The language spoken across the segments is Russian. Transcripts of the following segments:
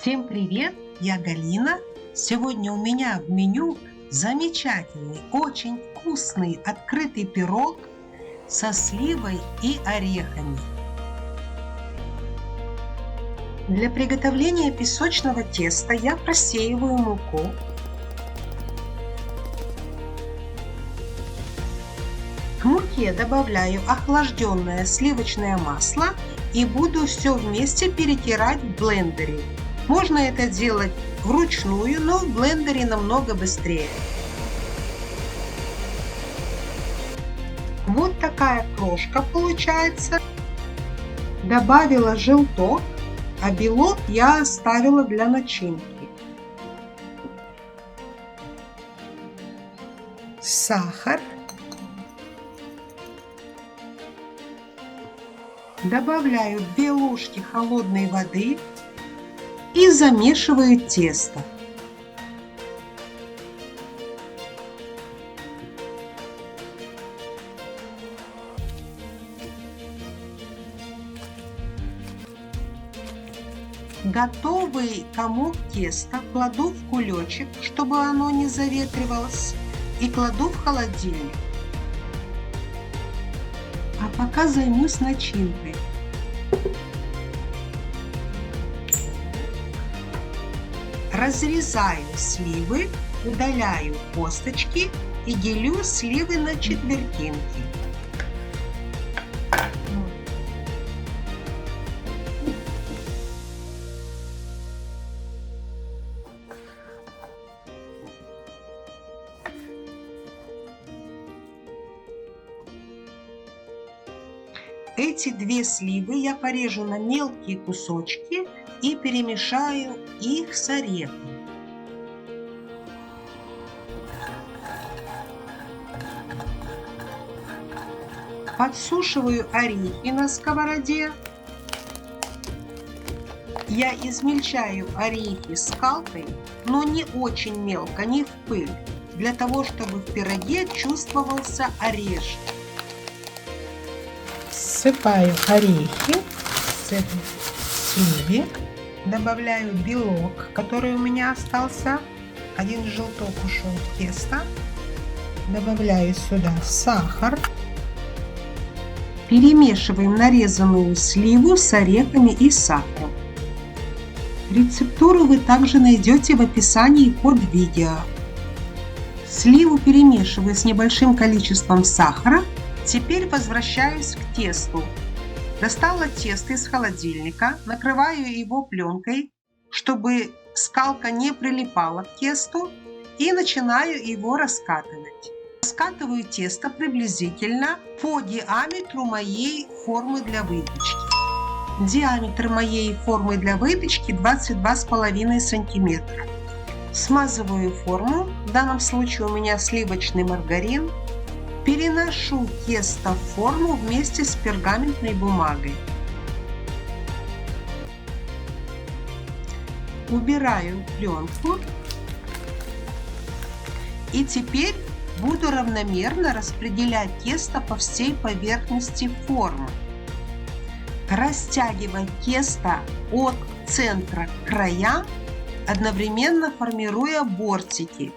Всем привет! Я Галина. Сегодня у меня в меню замечательный, очень вкусный открытый пирог со сливой и орехами. Для приготовления песочного теста я просеиваю муку. К муке добавляю охлажденное сливочное масло и буду все вместе перетирать в блендере. Можно это делать вручную, но в блендере намного быстрее. Вот такая крошка получается. Добавила желток, а белок я оставила для начинки. Сахар. Добавляю 2 ложки холодной воды и замешиваю тесто. Готовый комок теста кладу в кулечек, чтобы оно не заветривалось, и кладу в холодильник. А пока займусь начинкой. Разрезаю сливы, удаляю косточки и делю сливы на четвертинки. Эти 2 сливы я порежу на мелкие кусочки и перемешаю их с орехом. Подсушиваю орехи на сковороде. Я измельчаю орехи скалкой, но не очень мелко, не в пыль, для того, чтобы в пироге чувствовался орешек. Всыпаю орехи с этой сливы. Добавляю белок, который у меня остался. 1 желток ушел в тесто. Добавляю сюда сахар. Перемешиваем нарезанную сливу с орехами и сахаром. Рецептуру вы также найдете в описании под видео. Сливу перемешиваю с небольшим количеством сахара. Теперь возвращаюсь к тесту. Достала тесто из холодильника, накрываю его пленкой, чтобы скалка не прилипала к тесту, и начинаю его раскатывать. Раскатываю тесто приблизительно по диаметру моей формы для выпечки. Диаметр моей формы для выпечки 22,5 см. Смазываю форму, в данном случае у меня сливочный маргарин. Переношу тесто в форму вместе с пергаментной бумагой. Убираю пленку. И теперь буду равномерно распределять тесто по всей поверхности формы. Растягивать тесто от центра к краям, одновременно формируя бортики.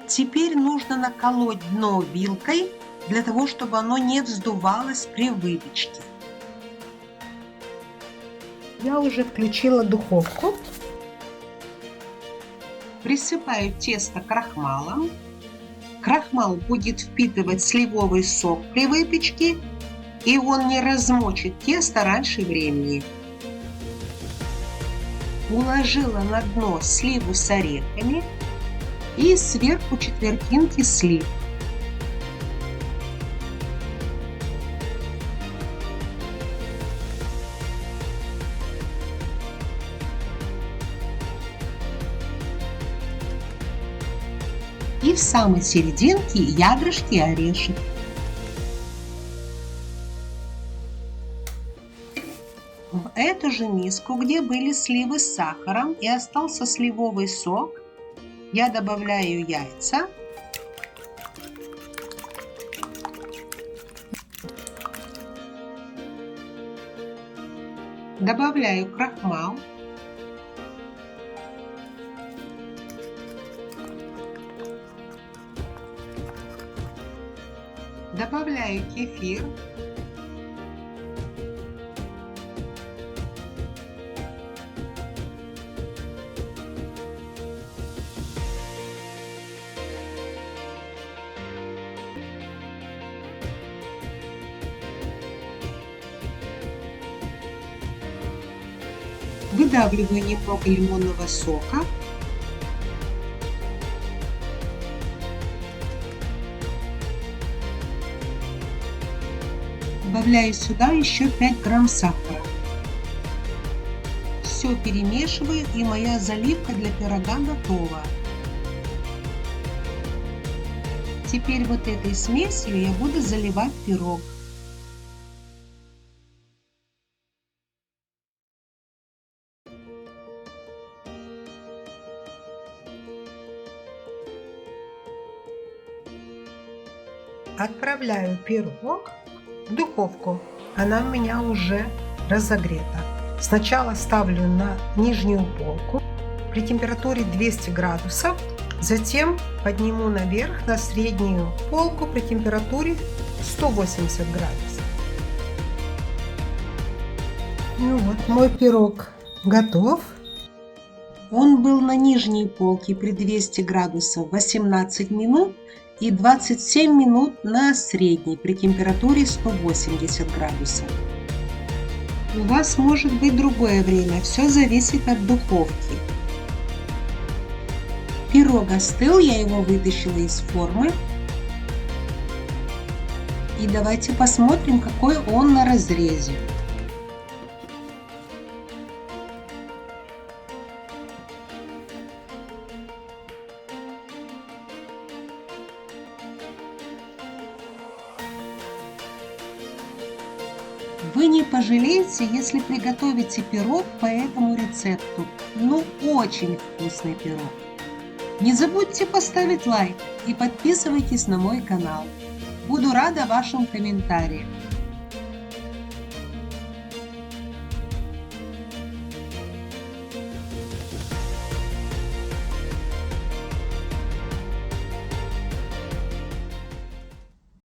Теперь нужно наколоть дно вилкой, для того, чтобы оно не вздувалось при выпечке. Я уже включила духовку. Присыпаю тесто крахмалом. Крахмал будет впитывать сливовый сок при выпечке, и он не размочит тесто раньше времени. Уложила на дно сливу с орехами и сверху четвертинки слив. И в самой серединке ядрышки и орешек. В эту же миску, где были сливы с сахаром и остался сливовый сок, я добавляю яйца Добавляю крахмал. Добавляю кефир. Выдавливаю немного лимонного сока. Добавляю сюда еще 5 грамм сахара. Все перемешиваю, и моя заливка для пирога готова. Теперь вот этой смесью я буду заливать пирог. Отправляю пирог в духовку. Она у меня уже разогрета. Сначала ставлю на нижнюю полку при температуре 200 градусов. Затем подниму наверх на среднюю полку при температуре 180 градусов. Ну вот, мой пирог готов. Он был на нижней полке при 200 градусов 18 минут и 27 минут на средней при температуре 180 градусов. У вас может быть другое время, все зависит от духовки. Пирог остыл, я его вытащила из формы. И давайте посмотрим, какой он на разрезе. Вы не пожалеете, если приготовите пирог по этому рецепту. Ну, очень вкусный пирог. Не забудьте поставить лайк и подписывайтесь на мой канал. Буду рада вашим комментариям.